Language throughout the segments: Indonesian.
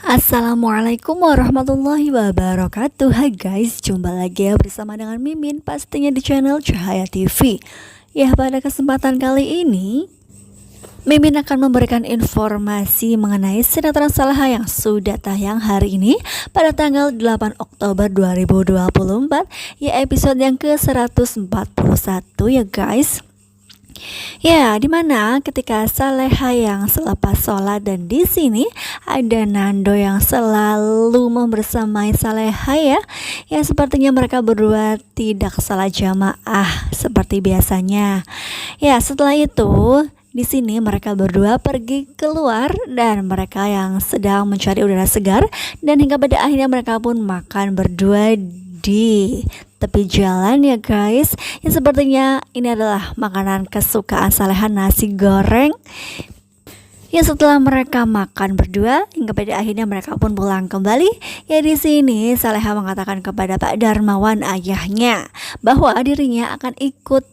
Assalamualaikum warahmatullahi wabarakatuh. Hai guys, jumpa lagi ya bersama dengan Mimin, pastinya di channel Cahaya TV. Ya, pada kesempatan kali ini Mimin akan memberikan informasi mengenai sinetron Saleha yang sudah tayang hari ini pada tanggal 8 Oktober 2024, ya episode yang ke-141 ya guys. Ya, dimana ketika Saleha yang selepas sholat, dan di sini ada Nando yang selalu membersamai Saleha ya. Ya, sepertinya mereka berdua tidak salah jamaah seperti biasanya. Ya, setelah itu di sini mereka berdua pergi keluar dan mereka yang sedang mencari udara segar, dan hingga pada akhirnya mereka pun makan berdua di tepi jalan ya guys. Yang sepertinya ini adalah makanan kesukaan Saleha, nasi goreng. Ya, setelah mereka makan berdua hingga pada akhirnya mereka pun pulang kembali. Ya, di sini Saleha mengatakan kepada Pak Darmawan ayahnya bahwa dirinya akan ikut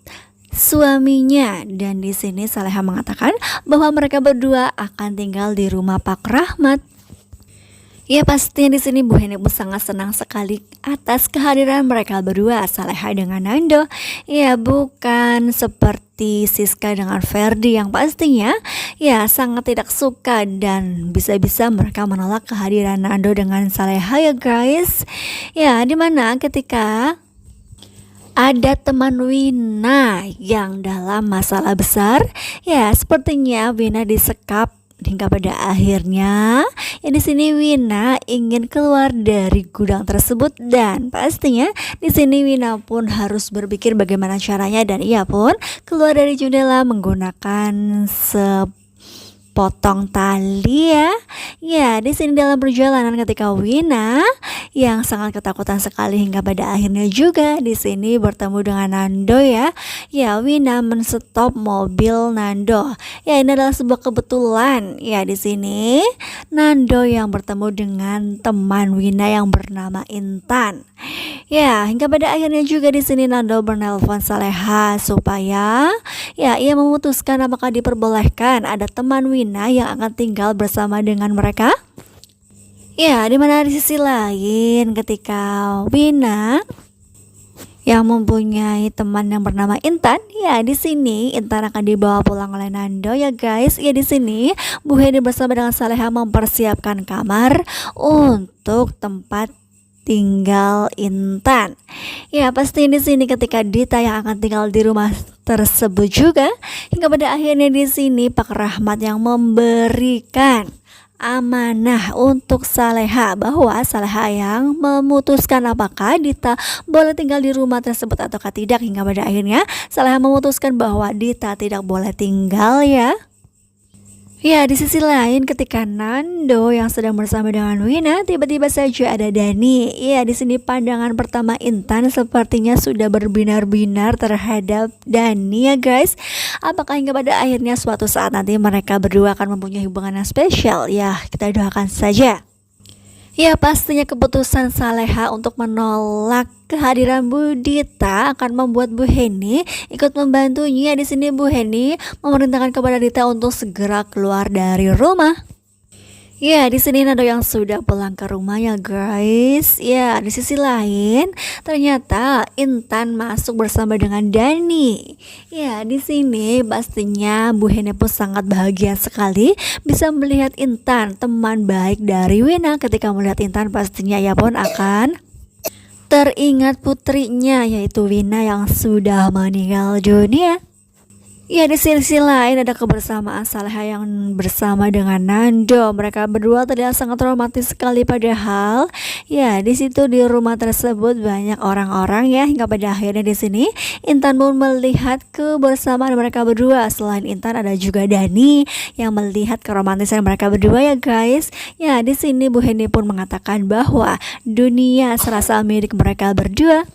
suaminya, dan di sini Saleha mengatakan bahwa mereka berdua akan tinggal di rumah Pak Rahmat. Ya, pasti di sini Bu Heni pun sangat senang sekali atas kehadiran mereka berdua, Saleha dengan Nando. Ya, bukan seperti Siska dengan Ferdi yang pastinya ya sangat tidak suka, dan bisa-bisa mereka menolak kehadiran Nando dengan Saleha ya guys. Ya, dimana ketika ada teman Wina yang dalam masalah besar, ya sepertinya Wina disekap hingga pada akhirnya ya di sini Wina ingin keluar dari gudang tersebut, dan pastinya di sini Wina pun harus berpikir bagaimana caranya, dan ia pun keluar dari jendela menggunakan potong tali ya. Ya, di sini dalam perjalanan ketika Wina yang sangat ketakutan sekali hingga pada akhirnya juga di sini bertemu dengan Nando ya. Ya, Wina menstop mobil Nando. Ya, ini adalah sebuah kebetulan. Ya, di sini Nando yang bertemu dengan teman Wina yang bernama Intan. Ya, hingga pada akhirnya juga di sini Nando menelpon Saleha supaya ya ia memutuskan apakah diperbolehkan ada teman Wina yang akan tinggal bersama dengan mereka. Ya, dimana di sisi lain ketika Wina yang mempunyai teman yang bernama Intan, ya di sini Intan akan dibawa pulang oleh Nando ya guys. Ya, di sini Bu Heni bersama dengan Saleha mempersiapkan kamar untuk tempat tinggal Intan. Ya, pasti di sini ketika Dita yang akan tinggal di rumah tersebut juga, hingga pada akhirnya di sini Pak Rahmat yang memberikan amanah untuk Saleha bahwa Saleha yang memutuskan apakah Dita boleh tinggal di rumah tersebut ataukah tidak. Hingga pada akhirnya Saleha memutuskan bahwa Dita tidak boleh tinggal ya. Ya, di sisi lain ketika Nando yang sedang bersama dengan Wina, tiba-tiba saja ada Dani. Ya, di sini pandangan pertama Intan sepertinya sudah berbinar-binar terhadap Dani ya guys. Apakah hingga pada akhirnya suatu saat nanti mereka berdua akan mempunyai hubungan yang spesial? Ya, kita doakan saja. Ya, pastinya keputusan Saleha untuk menolak kehadiran Bu Dita akan membuat Bu Heni ikut membantunya. Di sini Bu Heni memerintahkan kepada Dita untuk segera keluar dari rumah. Ya, di sini Nando yang sudah pulang ke rumahnya guys. Ya, di sisi lain ternyata Intan masuk bersama dengan Dani. Ya, di sini pastinya Bu Heni pun sangat bahagia sekali bisa melihat Intan, teman baik dari Wina. Ketika melihat Intan pastinya ia pun akan teringat putrinya yaitu Wina yang sudah meninggal dunia. Ya, di sisi lain ada kebersamaan Saleha yang bersama dengan Nando. Mereka berdua terlihat sangat romantis sekali, padahal ya di situ di rumah tersebut banyak orang-orang ya. Hingga pada akhirnya di sini Intan pun melihat kebersamaan mereka berdua. Selain Intan ada juga Dani yang melihat keromantisan mereka berdua ya guys. Ya, di sini Bu Heni pun mengatakan bahwa dunia serasa milik mereka berdua.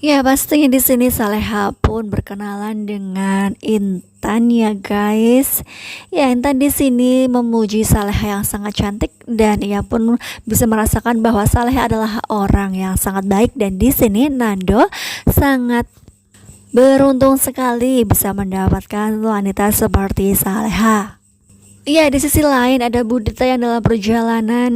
Ya, pastinya di sini Saleha pun berkenalan dengan Intan ya guys. Ya, Intan di sini memuji Saleha yang sangat cantik, dan ia pun bisa merasakan bahwa Saleha adalah orang yang sangat baik, dan di sini Nando sangat beruntung sekali bisa mendapatkan wanita seperti Saleha. Iya, di sisi lain ada Budita yang dalam perjalanan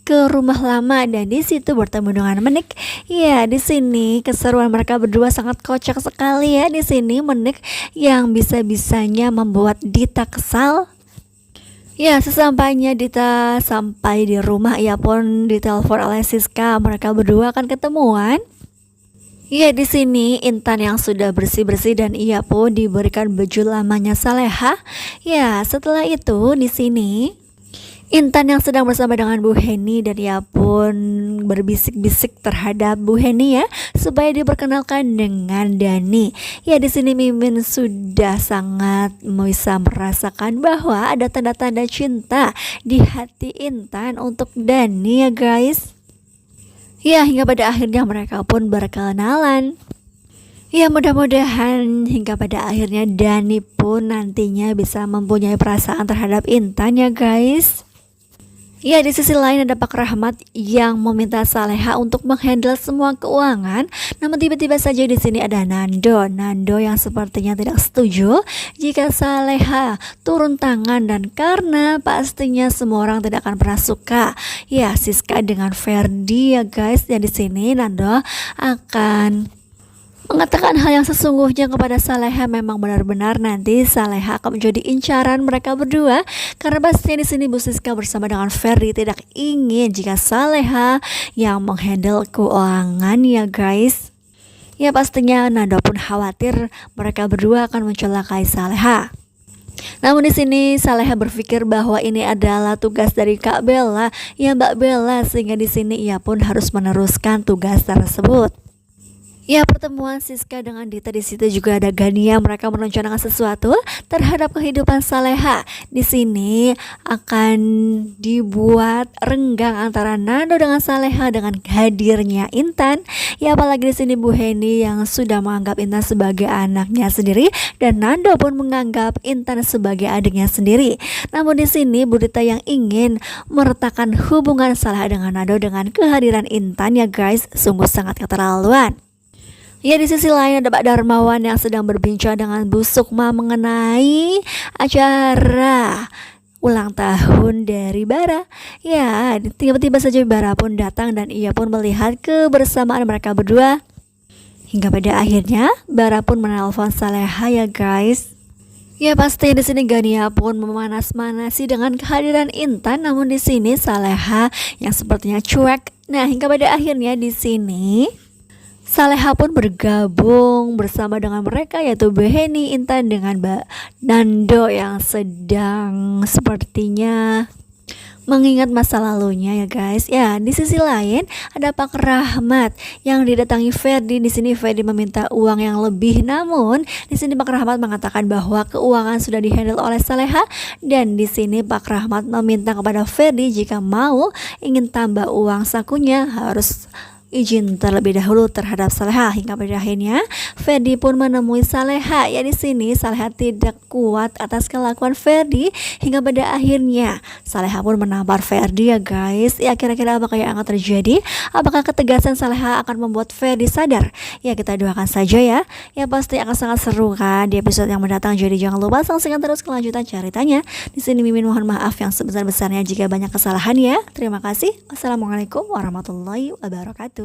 ke rumah lama dan di situ bertemu dengan Menik. Iya, di sini keseruan mereka berdua sangat kocak sekali ya. Di sini Menik yang bisa-bisanya membuat Dita kesal. Ya, sesampainya Dita sampai di rumah, ia pun ditelepon oleh Siska. Mereka berdua akan ketemuan. Ya, di sini Intan yang sudah bersih-bersih dan ia pun diberikan baju lamanya Saleha. Ya, setelah itu di sini Intan yang sedang bersama dengan Bu Heni dan ia pun berbisik-bisik terhadap Bu Heni ya supaya diperkenalkan dengan Dani. Ya, di sini Mimin sudah sangat bisa merasakan bahwa ada tanda-tanda cinta di hati Intan untuk Dani ya guys. Ya, hingga pada akhirnya mereka pun berkenalan. Ya, mudah-mudahan hingga pada akhirnya Dani pun nantinya bisa mempunyai perasaan terhadap Intan ya guys. Ya, di sisi lain ada Pak Rahmat yang meminta Saleha untuk menghandle semua keuangan. Namun tiba-tiba saja di sini ada Nando yang sepertinya tidak setuju jika Saleha turun tangan dan karena pastinya semua orang tidak akan pernah suka. Ya, Siska dengan Ferdi ya guys. Ya, di sini Nando akan mengatakan hal yang sesungguhnya kepada Saleha. Memang benar-benar nanti Saleha akan menjadi incaran mereka berdua karena pastinya di sini Bu Siska bersama dengan Ferdi tidak ingin jika Saleha yang menghandle keuangan ya guys. Ya, pastinya Nando pun khawatir mereka berdua akan mencelakai Saleha. Namun di sini Saleha berpikir bahwa ini adalah tugas dari Kak Bella, ya Mbak Bella, sehingga di sini ia pun harus meneruskan tugas tersebut. Ya, pertemuan Siska dengan Dita di situ juga ada Gania. Mereka merencanakan sesuatu terhadap kehidupan Saleha. Di sini akan dibuat renggang antara Nando dengan Saleha dengan hadirnya Intan. Ya, apalagi di sini Bu Heni yang sudah menganggap Intan sebagai anaknya sendiri dan Nando pun menganggap Intan sebagai adiknya sendiri. Namun di sini Budita yang ingin meretakkan hubungan Saleha dengan Nando dengan kehadiran Intan ya guys, sungguh sangat keterlaluan. Ya, di sisi lain ada Pak Darmawan yang sedang berbincang dengan Bu Sukma mengenai acara ulang tahun dari Bara. Ya, tiba-tiba saja Bara pun datang dan ia pun melihat kebersamaan mereka berdua. Hingga pada akhirnya Bara pun menelpon Saleha ya guys. Ya, pasti di sini Gania pun memanas-manasi dengan kehadiran Intan, namun di sini Saleha yang sepertinya cuek. Nah, hingga pada akhirnya di sini Saleha pun bergabung bersama dengan mereka yaitu Beheni, Intan dengan Mbak Nando yang sedang sepertinya mengingat masa lalunya ya guys. Ya, di sisi lain ada Pak Rahmat yang didatangi Ferdi. Di sini Ferdi meminta uang yang lebih, namun di sini Pak Rahmat mengatakan bahwa keuangan sudah dihandle oleh Saleha dan di sini Pak Rahmat meminta kepada Ferdi jika mau ingin tambah uang sakunya harus izin terlebih dahulu terhadap Saleha. Hingga pada akhirnya Ferdi pun menemui Saleha. Ya, di sini Saleha tidak kuat atas kelakuan Ferdi hingga pada akhirnya Saleha pun menampar Ferdi ya guys. Ya, kira-kira apa yang akan terjadi? Apakah ketegasan Saleha akan membuat Ferdi sadar? Ya, kita doakan saja ya. Ya, pasti akan sangat seru kan di episode yang mendatang. Jadi jangan lupa saksikan terus kelanjutan ceritanya. Di sini Mimin mohon maaf yang sebesar-besarnya jika banyak kesalahan ya. Terima kasih. Wassalamualaikum warahmatullahi wabarakatuh.